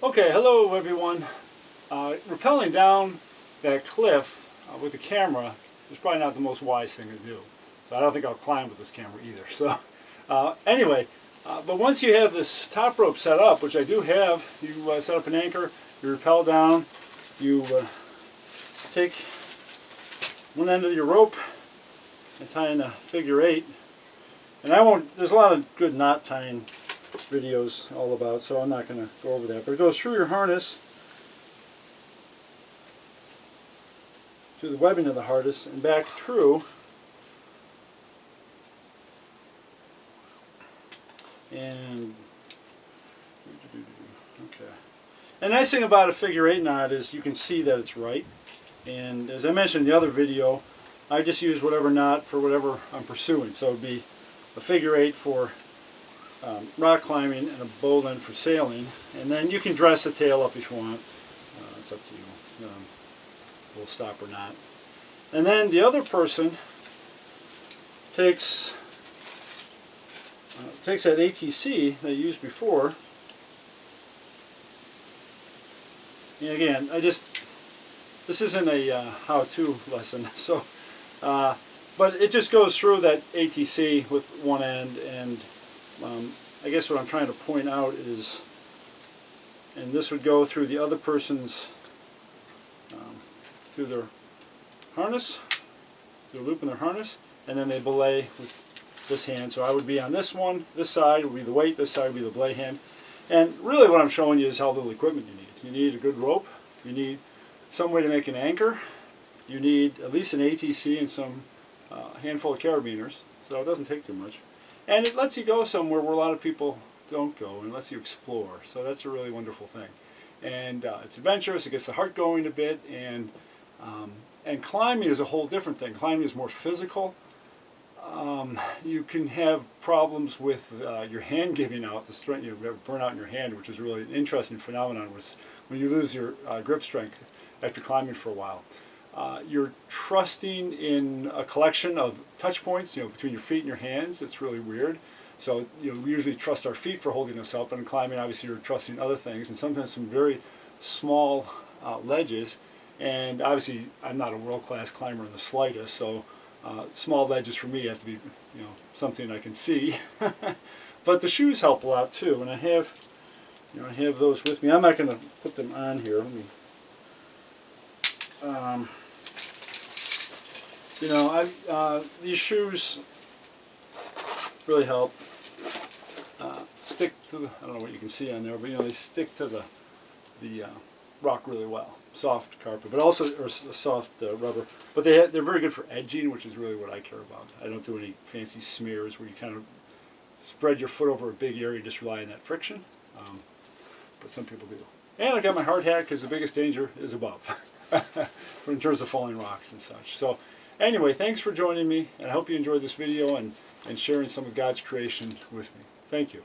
Okay, hello everyone. Rappelling down that cliff with the camera is probably not the most wise thing to do. So I don't think I'll climb with this camera either. So anyway, but once you have this top rope set up, which I do have, you set up an anchor, you rappel down, you take one end of your rope and tie in a figure 8. And there's a lot of good knot tying videos all about, so I'm not going to go over that. But it goes through your harness, through the webbing of the harness, and back through. And okay. The nice thing about a figure 8 knot is you can see that it's right. And as I mentioned in the other video, I just use whatever knot for whatever I'm pursuing. So it would be a figure 8 for rock climbing and a bowline for sailing, and then you can dress the tail up if you want. It's up to you. We'll stop or not. And then the other person takes that ATC that I used before, and again, this isn't a how-to lesson, so but it just goes through that ATC with one end, and I guess what I'm trying to point out is, and this would go through the other person's, through their harness, their loop in their harness, and then they belay with this hand. So I would be on this one, this side would be the weight, this side would be the belay hand. And really what I'm showing you is how little equipment you need. You need a good rope, you need some way to make an anchor, you need at least an ATC and some handful of carabiners, so it doesn't take too much. And it lets you go somewhere where a lot of people don't go, and lets you explore. So that's a really wonderful thing. And it's adventurous, it gets the heart going a bit, and climbing is a whole different thing. Climbing is more physical. You can have problems with your hand giving out, the strength, you have burnout in your hand, which is really an interesting phenomenon when you lose your grip strength after climbing for a while. You're trusting in a collection of touch points, between your feet and your hands. It's really weird. So, we usually trust our feet for holding us up, and in climbing, obviously, you're trusting other things, and sometimes some very small ledges. And obviously, I'm not a world-class climber in the slightest, so small ledges for me have to be, something I can see. But the shoes help a lot too, and I have those with me. I'm not going to put them on here. Let me. These shoes really help stick to the, I don't know what you can see on there, but they stick to the rock really well. Soft carpet, but also soft rubber. But they're very good for edging, which is really what I care about. I don't do any fancy smears where you kind of spread your foot over a big area, just rely on that friction. But some people do. And I got my hard hat because the biggest danger is above, in terms of falling rocks and such. So anyway, thanks for joining me, and I hope you enjoyed this video and sharing some of God's creation with me. Thank you.